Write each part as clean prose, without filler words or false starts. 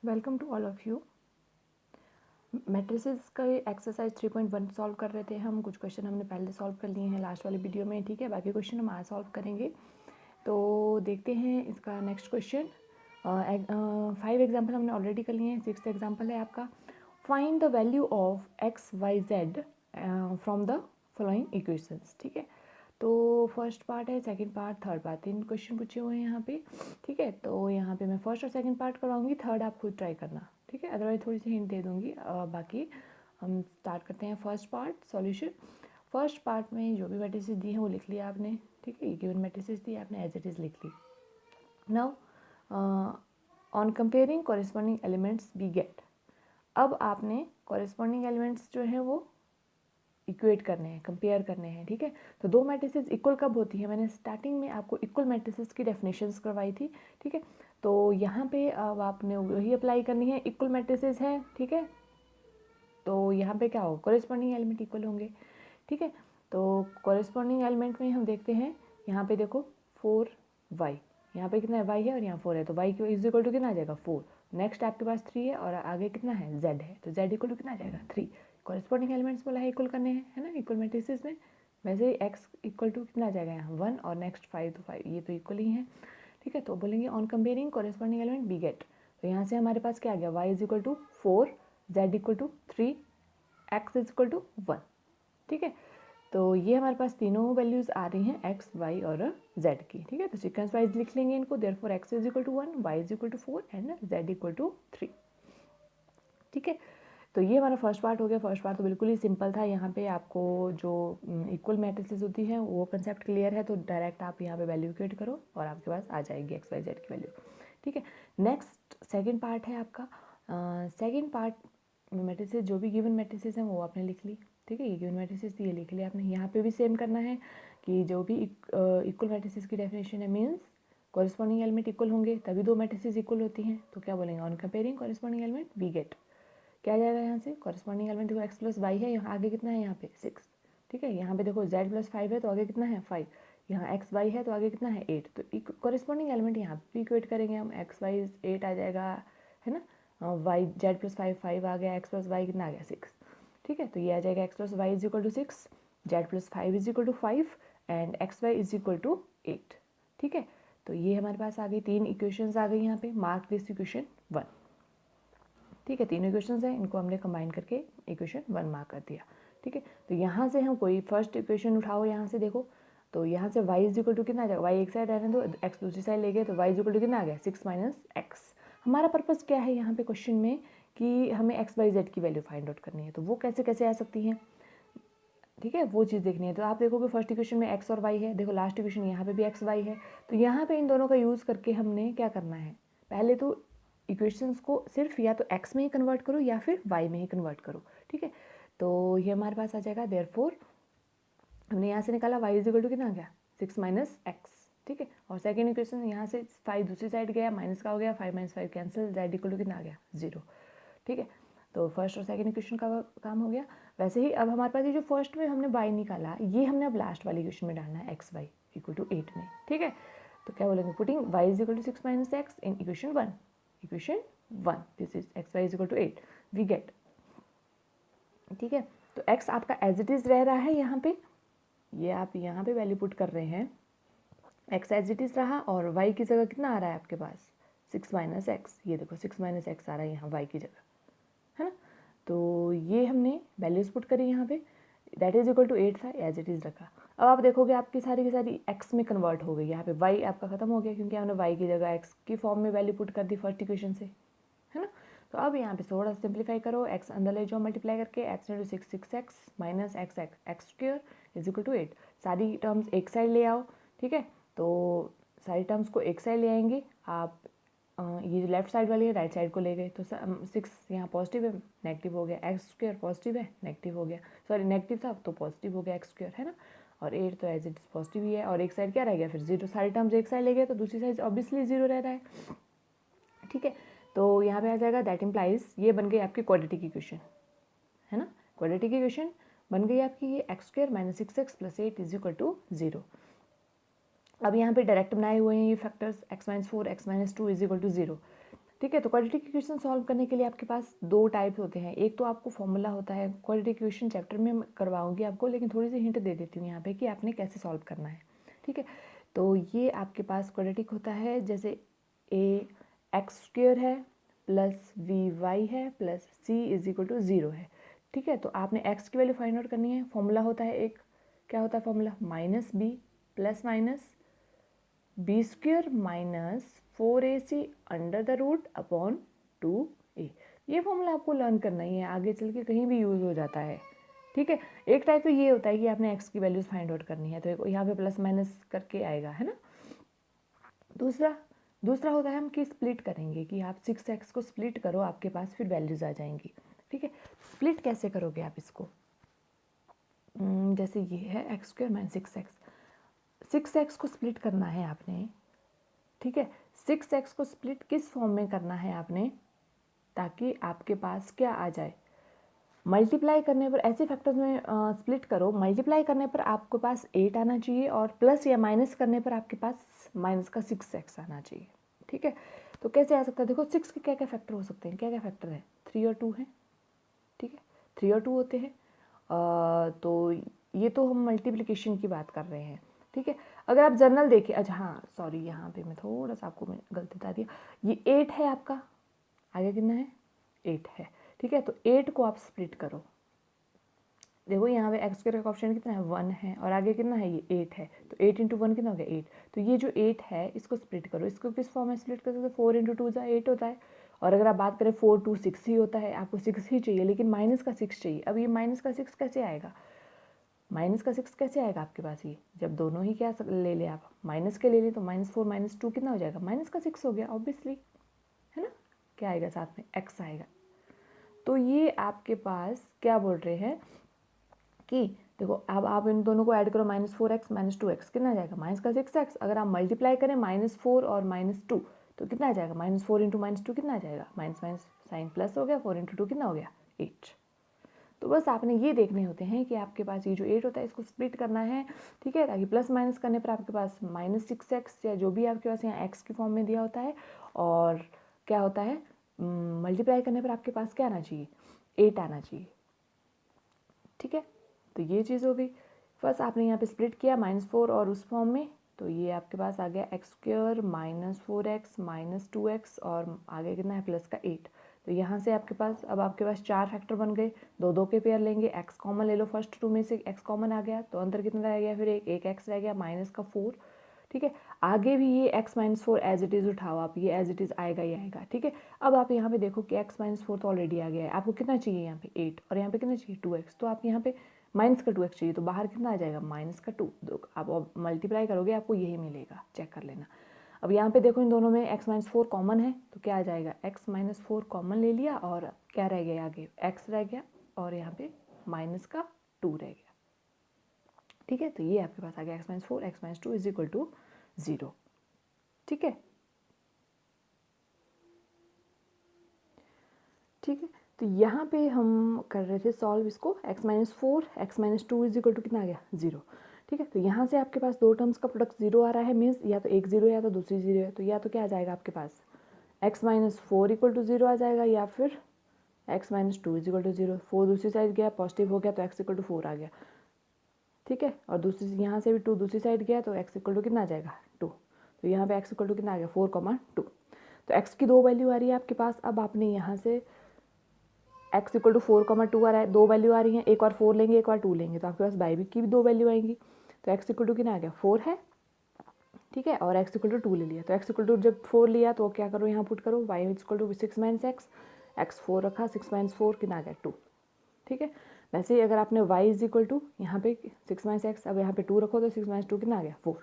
Welcome to all of you. Matrices का exercise 3.1 solve कर रहे थे हम। कुछ क्वेश्चन हमने पहले सॉल्व कर लिए हैं लास्ट वाले वीडियो में, ठीक है। बाकी क्वेश्चन हम आज सॉल्व करेंगे। तो देखते हैं इसका नेक्स्ट क्वेश्चन। 5 एग्जाम्पल हमने ऑलरेडी कर लिए हैं। 6th एग्जाम्पल है आपका, find the value of X Y Z from the following equations, ठीक है। तो फर्स्ट पार्ट है, second part, third part, 3 question पूछे हुए हैं यहाँ पे, ठीक है। तो यहाँ पे मैं फर्स्ट और सेकंड पार्ट करवाऊंगी, थर्ड आप खुद ट्राई करना, ठीक है। अदरवाइज थोड़ी सी हिंट दे दूंगी। बाकी हम स्टार्ट करते हैं first part solution. First part में जो भी मैट्रिसेस दी हैं वो लिख लिया आपने, ठीक है। ये गिवन मैट्रिसेस दी आपने एज इट इज़ लिख ली। Now on comparing corresponding elements we get. अब आपने कॉरेस्पॉन्डिंग एलिमेंट्स जो है वो इक्वेट करने हैं, कंपेयर करने हैं, ठीक है। तो दो मैट्रिसेस इक्वल कब होती है, मैंने स्टार्टिंग में आपको इक्वल मैट्रिसेस की डेफिनेशंस करवाई थी, ठीक है। तो यहाँ पे अब आपने वही अप्लाई करनी है। इक्वल मैट्रिसेस है, ठीक है। तो यहाँ पे क्या होगा, कॉरेस्पॉन्डिंग एलिमेंट इक्वल होंगे, ठीक है। तो कॉरेस्पॉन्डिंग एलिमेंट में हम देखते हैं, यहाँ पे देखो 4y, यहाँ पे कितना है y है और यहाँ 4 है, तो y इज इक्वल टू कितना आ जाएगा 4। नेक्स्ट आपके पास 3 है और आगे कितना है z है, तो z इक्वल टू कितना आ जाएगा 3। कॉरेस्पॉन्डिंग एलिमेंट्स बोला है इक्वल करने हैं, है ना, इक्वल मैट्रिसेस में। वैसे ही x इक्वल टू कितना आ जाएगा यहाँ 1 और नेक्स्ट 5, तो 5 ये तो इक्वल ही है, ठीक है। तो बोलेंगे on comparing corresponding element we get. तो यहाँ से हमारे पास क्या आ गया, y is equal to 4, z equal to 3, x is equal to 1, ठीक है। तो ये हमारे पास तीनों वैल्यूज़ आ रही हैं x, y और z की, ठीक है। तो सीक्वेंस वाइज लिख लेंगे इनको। Therefore x is equal to 1, y is equal to 4 and z equal to 3, ठीक है। तो ये हमारा फर्स्ट पार्ट हो गया। फर्स्ट पार्ट तो बिल्कुल ही सिंपल था। यहाँ पे आपको जो इक्वल मैट्रिसेस होती हैं वो कंसेप्ट क्लियर है, तो डायरेक्ट आप यहाँ पे वैल्यू इक्वेट करो और आपके पास आ जाएगी x, y, z की वैल्यू, ठीक है। नेक्स्ट सेकेंड पार्ट है आपका। सेकेंड पार्ट मैट्रिसेस, जो भी गिवन मैट्रिसेस हैं वो आपने लिख ली, ठीक है। ये गिवन मैट्रिसेस थी, ये लिख लिया आपने। यहाँ पे भी सेम करना है कि जो भी इक्वल मैट्रिसेस की डेफिनेशन है, मीन्स कॉरेस्पॉन्डिंग एलिमेंट इक्वल होंगे तभी दो मैट्रिसेस इक्वल होती हैं। तो क्या बोलेंगे, on comparing corresponding element we get, क्या आ जाएगा यहाँ से, कॉरेस्पॉन्डिंग एलिमेंट देखो x प्लस वाई है, यहाँ आगे कितना है, यहाँ पे 6, ठीक है। यहाँ पे देखो z प्लस 5 है तो आगे कितना है 5, यहाँ x y है तो आगे कितना है 8। तो कॉरेस्पॉन्डिंग एलिमेंट यहाँ पे इक्वेट करेंगे हम, x y 8 आ जाएगा, है ना। y z प्लस 5 5 आ गया, x प्लस वाई कितना आ गया 6, ठीक है। तो ये आ जाएगा x प्लस वाई is equal to 6, z plus 5 is equal to 5 and x y is equal to 8, ठीक है। तो ये हमारे पास आ गई, 3 इक्वेशंस आ गई यहाँ पे। मार्क दिस इक्वेशन 1, ठीक है। तीनों इक्वेशंस हैं, इनको हमने कंबाइन करके इक्वेशन 1 मार्क कर दिया, ठीक है। तो यहाँ से हम कोई फर्स्ट इक्वेशन उठाओ, यहाँ से देखो, तो यहाँ से y इज इक्वल टू कितना आ जाएगा, y एक साइड रहने दो, x दूसरी साइड ले गए, तो y इज इक्वल टू कितना आ गया 6 माइनस x। हमारा पर्पज़ क्या है यहाँ पे क्वेश्चन में कि हमें x y z की वैल्यू फाइंड आउट करनी है, तो वो कैसे कैसे आ सकती हैं, ठीक है, वो चीज़ देखनी है। तो आप देखोगे फर्स्ट इक्वेशन में x और y है, देखो लास्ट इक्वेशन यहाँ पे भी x y है, तो यहाँ पे इन दोनों का यूज़ करके हमने क्या करना है, पहले तो इक्वेशंस को सिर्फ या तो x में ही कन्वर्ट करो या फिर y में ही कन्वर्ट करो, ठीक है। तो ये हमारे पास आ जाएगा, देयरफॉर हमने यहाँ से निकाला y इज इक्वल टू कितना आ गया 6 माइनस एक्स, ठीक है। और सेकेंड इक्वेशन यहाँ से 5 दूसरी साइड गया, माइनस का हो गया, 5 minus 5 cancel, z equal to कितना आ गया 0, ठीक है। तो फर्स्ट और सेकंड इक्वेशन का काम हो गया। वैसे ही अब हमारे पास ये जो फर्स्ट में हमने y निकाला, ये हमने अब लास्ट वाली इक्वेशन में डालना है x y इक्वल टू 8 में, ठीक है। तो क्या बोलेंगे, putting y is equal to 6 minus x in equation 1, equation 1 this is x y is equal to 8 we get, ठीक है। तो x आपका एज इट इज़ रह रहा है यहाँ पे, ये आप यहाँ पे वैल्यू पुट कर रहे हैं, x एज इट इज़ रहा और y की जगह कितना आ रहा है आपके पास 6 माइनस एक्स, ये देखो 6 माइनस एक्स आ रहा है यहाँ y की जगह, है ना। तो ये हमने वैल्यूज पुट करी यहाँ पे, दैट इज इक्वल टू 8 था, एज इट इज़ रखा। अब आप देखोगे आपकी सारी की सारी x में कन्वर्ट हो गई, यहाँ पे y आपका खत्म हो गया क्योंकि हमने y की जगह x की फॉर्म में वैल्यू पुट कर दी फर्स्ट इक्वेशन से, है ना। तो अब यहाँ पे थोड़ा सा सिंप्लीफाई करो, x अंदर ले जाओ मल्टीप्लाई करके, x into 6 6x minus x square is equal to 8, सारी टर्म्स एक साइड ले आओ, ठीक है। तो सारी टर्म्स को एक साइड ले आएंगे आप, ये जो लेफ्ट साइड वाली है राइट साइड को ले गए, तो 6 यहाँ पॉजिटिव है नेगेटिव हो गया, एक्स स्क्वायर पॉजिटिव है नेगेटिव हो गया, सॉरी नेगेटिव था तो पॉजिटिव हो गया एक्स स्क्वायर, है ना। और 8 तो एज इट इज पॉजिटिव ही है, और एक साइड क्या रह गया फिर 0, सारी टर्म्स एक साइड ले गए तो दूसरी साइड ऑब्वियसली 0 रह रहा है, ठीक है। तो यहाँ पे आ जाएगा, दैट इम्प्लाइज, ये बन गई आपकी क्वाड्रेटिक इक्वेशन, है ना। क्वाड्रेटिक इक्वेशन बन गई आपकी ये x square minus 6x plus 8 is equal to 0। अब यहाँ पे डायरेक्ट बनाए हुए हैं ये factors, x minus 4 x minus 2 is equal to 0। ठीक है। तो क्वाड्रेटिक इक्वेशन सॉल्व करने के लिए आपके पास दो टाइप होते हैं। एक तो आपको फॉर्मूला होता है, क्वाड्रेटिक इक्वेशन चैप्टर में करवाऊंगी आपको, लेकिन थोड़ी सी हिंट दे देती हूँ यहाँ पे कि आपने कैसे सॉल्व करना है। ठीक है, तो ये आपके पास क्वाड्रेटिक होता है जैसे ए एक्स स्क्वेयर है प्लस वी वाई है plus c is equal to 0 है। ठीक है, तो आपने एक्स की वैल्यू फाइंड आउट करनी है। फॉर्मूला होता है एक, क्या होता है formula, minus b plus minus b square minus 4ac under the root upon 2a। ये फॉर्मूला आपको लर्न करना ही है, आगे चल के कहीं भी यूज़ हो जाता है। ठीक है, एक टाइप तो ये होता है कि आपने एक्स की वैल्यूज फाइंड आउट करनी है, तो यहाँ पे प्लस माइनस करके आएगा, है ना। दूसरा होता है हम कि स्प्लिट करेंगे, कि आप 6x को स्प्लिट करो, आपके पास फिर वैल्यूज आ जाएंगी। ठीक है, स्प्लिट कैसे करोगे आप इसको, जैसे ये है एक्स स्क्वायर माइनस 6x को स्प्लिट करना है आपने। ठीक है, 6x को स्प्लिट किस फॉर्म में करना है आपने, ताकि आपके पास क्या आ जाए, मल्टीप्लाई करने पर, ऐसे फैक्टर्स में स्प्लिट करो, मल्टीप्लाई करने पर आपके पास 8 आना चाहिए और प्लस या माइनस करने पर आपके पास माइनस का 6x आना चाहिए। ठीक है, तो कैसे आ सकता है, देखो 6 के क्या क्या फैक्टर हो सकते हैं, क्या क्या फैक्टर है, 3 और 2 हैं। ठीक है, 3 और 2 होते हैं। तो ये तो हम मल्टीप्लिकेशन की बात कर रहे हैं। ठीक है, अगर आप जर्नल देखें, अच्छा हाँ सॉरी, यहाँ पे मैं थोड़ा सा आपको मैं गलती बता दिया, ये 8 है आपका, आगे कितना है, 8 है। ठीक है, तो 8 को आप स्प्लिट करो, देखो यहाँ पे एक्स स्क्वायर का ऑप्शन कितना है, 1 है, और आगे कितना है, ये 8 है, तो 8 इंटू 1 कितना हो गया, 8। तो ये जो 8 है इसको स्प्लिट करो, इसको किस फॉर्म में स्प्लिट कर सकते, 4 इंटू 2 8 होता है। और अगर आप बात करें 4 2 6 ही होता है, आपको 6 ही चाहिए, लेकिन माइनस का 6 चाहिए। अब ये माइनस का 6 कैसे आएगा, माइनस का 6 कैसे आएगा आपके पास, ये जब दोनों ही क्या ले ले, आप माइनस के ले लें, तो -4 -2 कितना हो जाएगा, माइनस का 6 हो गया ऑब्वियसली, है ना। क्या आएगा साथ में, एक्स आएगा। तो ये आपके पास क्या बोल रहे हैं कि देखो, अब आप इन दोनों को ऐड करो, -4x -2x कितना आ जाएगा, माइनस का 6x। अगर आप मल्टीप्लाई करें -4 और -2 तो कितना आ जाएगा, -4 इंटू -2 कितना आ जाएगा, माइनस माइनस साइन प्लस हो गया, 4 इंटू 2 कितना हो गया, 8। तो बस आपने ये देखने होते हैं कि आपके पास ये जो 8 होता है इसको स्प्लिट करना है। ठीक है, ताकि प्लस माइनस करने पर आपके पास -6x या जो भी आपके पास यहाँ x की फॉर्म में दिया होता है, और क्या होता है, मल्टीप्लाई करने पर आपके पास क्या आना चाहिए, 8 आना चाहिए। ठीक है, तो ये चीज़ हो गई। फर्स्ट आपने यहाँ पे स्प्लिट किया -4 और उस फॉर्म में, तो ये आपके पास आ गया एक्स स्क्वायर -4x -2x और आगे कितना है, प्लस का 8। तो यहाँ से आपके पास, अब आपके पास 4 फैक्टर बन गए, दो दो के पेयर लेंगे, x कॉमन ले लो, फर्स्ट 2 में से x कॉमन आ गया, तो अंदर कितना रह गया, फिर एक x रह गया माइनस का 4। ठीक है, आगे भी ये x -4 एज इट इज़ उठाओ आप, ये एज इट इज़ आएगा ही आएगा। ठीक है, अब आप यहाँ पे देखो कि x -4 तो ऑलरेडी आ गया है, आपको कितना चाहिए यहाँ पे 8, और यहाँ पे कितना चाहिए 2x, तो आप यहाँ पे माइनस का 2x चाहिए, तो बाहर कितना आ जाएगा, माइनस का 2। आप मल्टीप्लाई करोगे आपको यही मिलेगा, चेक कर लेना। अब यहाँ पे देखो इन दोनों में x -4 कॉमन है, तो क्या आ जाएगा, x -4 कॉमन ले लिया, और क्या रह गया आगे, x रह गया, और यहाँ पे माइनस का 2 रह गया। ठीक है, तो ये आपके पास आ गया x -4 x -2 is equal to 0। ठीक है, ठीक है, तो यहाँ पे हम कर रहे थे सॉल्व इसको, x -4 x -2 is equal to कितना आ गया, 0। ठीक है, तो यहाँ से आपके पास दो टर्म्स का प्रोडक्ट 0 आ रहा है, मीन्स या तो एक 0 या तो दूसरी 0 है, तो या तो क्या आ जाएगा आपके पास, x -4 इक्वल टू 0 आ जाएगा, या फिर x -2 इज इक्वल टू 0। 4 दूसरी साइड गया, पॉजिटिव हो गया, तो x इक्वल टू 4 आ गया। ठीक है, और दूसरी यहाँ से भी 2 दूसरी साइड गया, तो x इक्वल टू कितना आ जाएगा, 2। तो यहाँ पे x इक्वल टू कितना आ गया, 4,2। तो x की दो वैल्यू आ रही है आपके पास। अब आपने यहाँ से x इक्वल टू 4,2 आ रहा है, दो वैल्यू आ रही हैं, एक बार 4 लेंगे एक बार 2 लेंगे, तो आपके पास y की भी दो वैल्यू आएंगी। तो x इक्वल टू कितना आ गया, 4 है। ठीक है, और x इक्वल टू 2 ले लिया, तो x इक्वल टू जब 4 लिया तो क्या करो, यहाँ पुट करो, y equal to 6 minus x 4 रखा, 6 माइनस 4 कितना आ गया, 2। ठीक है, वैसे ही अगर आपने y इज इक्वल टू यहाँ पे 6 माइनस x, अब यहाँ पे 2 रखो, तो 6 माइनस 2 कितना आ गया, 4।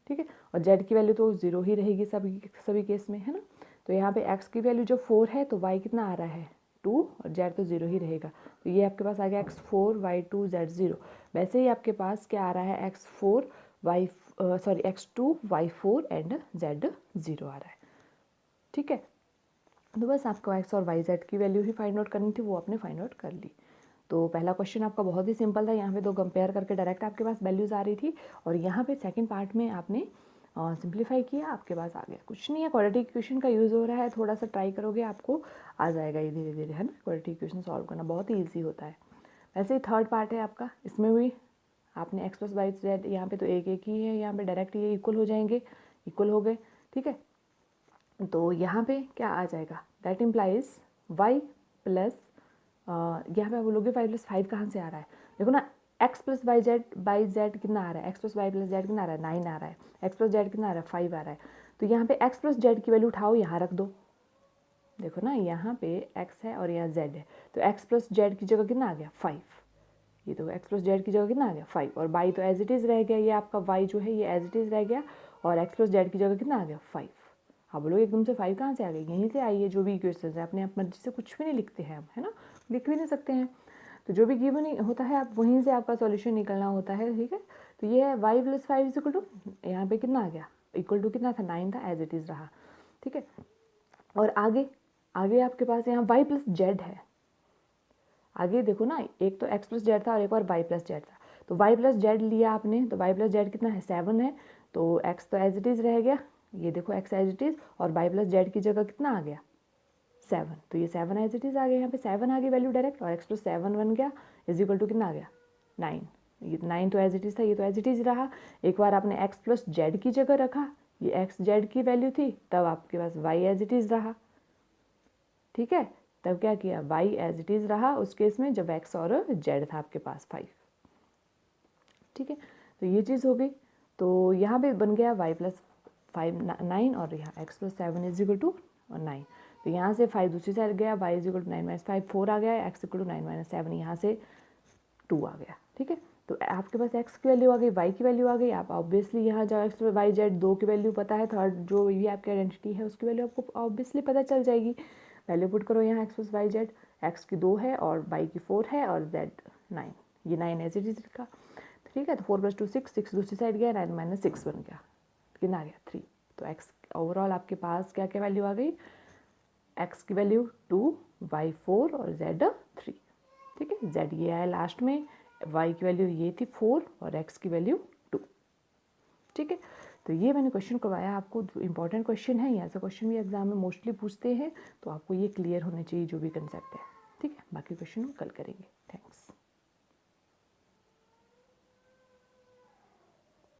ठीक है, और z की वैल्यू तो 0 ही रहेगी सभी केस में, है ना। तो यहाँ पे x की वैल्यू जब 4 है, तो y कितना आ रहा है, 2, और z तो 0 ही रहेगा। तो ये आपके पास आ गया x4 y2 z0। वैसे ही आपके पास क्या आ रहा है, x2 y4 एंड z0 आ रहा है। ठीक है, तो बस आपको x और y z की वैल्यू ही फाइंड आउट करनी थी, वो आपने फाइंड आउट कर ली। तो पहला क्वेश्चन आपका बहुत ही सिंपल था, यहाँ पे दो कंपेयर करके डायरेक्ट आपके पास वैल्यूज़ आ रही थी। और यहाँ पे सेकंड पार्ट में आपने सिंप्लीफाई किया, आपके पास आ गया। कुछ नहीं है, क्वाड्रेटिक इक्वेशन का यूज़ हो रहा है, थोड़ा सा ट्राई करोगे आपको आ जाएगा ये धीरे धीरे, है ना। क्वाड्रेटिक इक्वेशन सॉल्व करना बहुत ही ईजी होता है। वैसे ही थर्ड पार्ट है आपका, इसमें भी आपने एक्स प्लस वाई जेड, यहाँ पे तो एक एक ही है, यहाँ पे डायरेक्ट ये इक्वल हो जाएंगे, इक्वल हो गए, ठीक है। तो यहाँ पे क्या आ जाएगा, दैट इम्प्लाइज वाई प्लस, यहाँ पे आप बोलोगे वाई प्लस 5 कहाँ से आ रहा है, देखो ना, x plus y z by z कितना आ रहा है, x plus y plus z कितना आ रहा है, 9 आ रहा है, एक्स प्लस जेड कितना आ रहा है, 5 आ रहा है। तो यहाँ पे एक्स प्लस जेड की वैल्यू उठाओ, यहाँ रख दो, देखो ना यहाँ पे एक्स है और यहाँ जेड है, तो एक्स प्लस जेड की जगह कितना आ गया, 5। ये तो एक्स प्लस जेड की जगह कितना आ गया, 5, और बाई तो एज इट इज़ रह गया, ये आपका वाई जो है ये एज इट इज़ रह गया, और एक्स प्लस जेड की जगह कितना आ गया, 5। हाँ बोलो एकदम से 5 कहाँ से आ गई, यहीं से आई है, जो भी इक्वेशन है अपने आप मर्जी से कुछ भी नहीं लिखते हैं हम, है ना, लिख भी नहीं सकते हैं। तो जो भी गिवन होता है आप वहीं से आपका सॉल्यूशन निकलना होता है, ठीक है। तो ये है y plus 5 is equal to, यहाँ पे कितना आ गया, इक्वल टू कितना था, 9 था, एज इट इज़ रहा, ठीक है। और आगे आगे आपके पास यहाँ वाई प्लस जेड है, आगे देखो ना, एक तो एक्स प्लस जेड था और एक और वाई प्लस जेड था। तो वाई प्लस जेड लिया आपने, तो वाई प्लस जेड कितना है, 7 है, तो एक्स तो एज इट इज़ रह गया, ये देखो एक्स एज इट इज़, और वाई प्लस जेड की जगह कितना आ गया, 7, तो ये 7 एज इट इज़ आ गया, यहाँ पे 7 आ गई वैल्यू डायरेक्ट, और एक्स प्लस 7 बन गया इज इक्वल टू कितना आ गया, 9। ये 9 तो एज इट इज़ था, ये तो एज इट इज़ रहा। एक बार आपने एक्स प्लस जेड की जगह रखा, ये एक्स जेड की वैल्यू थी, तब आपके पास वाई एज इट इज़ रहा, ठीक है। तब क्या किया, वाई एज इट इज़ रहा उस केस में जब एक्स और जेड था आपके पास 5, ठीक है। तो ये चीज़ हो गई। तो यहाँ पे बन गया वाई प्लस 5 9, और यहाँ x plus 7 is equal to 9। तो यहाँ से 5 दूसरी साइड गया, y is equal to 9 minus 5 4 आ गया, एक्स इक्वल टू 9 माइनस 7, यहाँ से 2 आ गया, ठीक है। तो आपके पास एक्स की वैल्यू आ गई, वाई की वैल्यू आ गई, आप ऑब्वियसली यहाँ जाओ, एक्स वाई जेड 2 की वैल्यू पता है, थर्ड जो भी आपकी आइडेंटिटी है उसकी वैल्यू आपको ऑब्वियसली पता चल जाएगी। वैल्यू पुट करो यहाँ, x plus y z, x की 2 है और वाई की 4 है और जेड 9, ये 9 एज इट इज का, ठीक है। तो 4 + 2 6, 6 दूसरी साइड गया, 9 माइनस 6 बन गया, कितना आ गया, 3। तो एक्स ओवरऑल आपके पास क्या क्या वैल्यू आ गई, एक्स की वैल्यू 2, वाई 4 और जेड 3, ठीक है। जेड ये आया लास्ट में, वाई की वैल्यू ये थी 4 और एक्स की वैल्यू 2, ठीक है। तो ये मैंने क्वेश्चन करवाया आपको, इंपॉर्टेंट क्वेश्चन है, यहाँ से क्वेश्चन भी एग्जाम में मोस्टली पूछते हैं, तो आपको ये क्लियर होने चाहिए जो भी कंसेप्ट है, ठीक है। बाकी क्वेश्चन हम कल करेंगे। थैंक्स।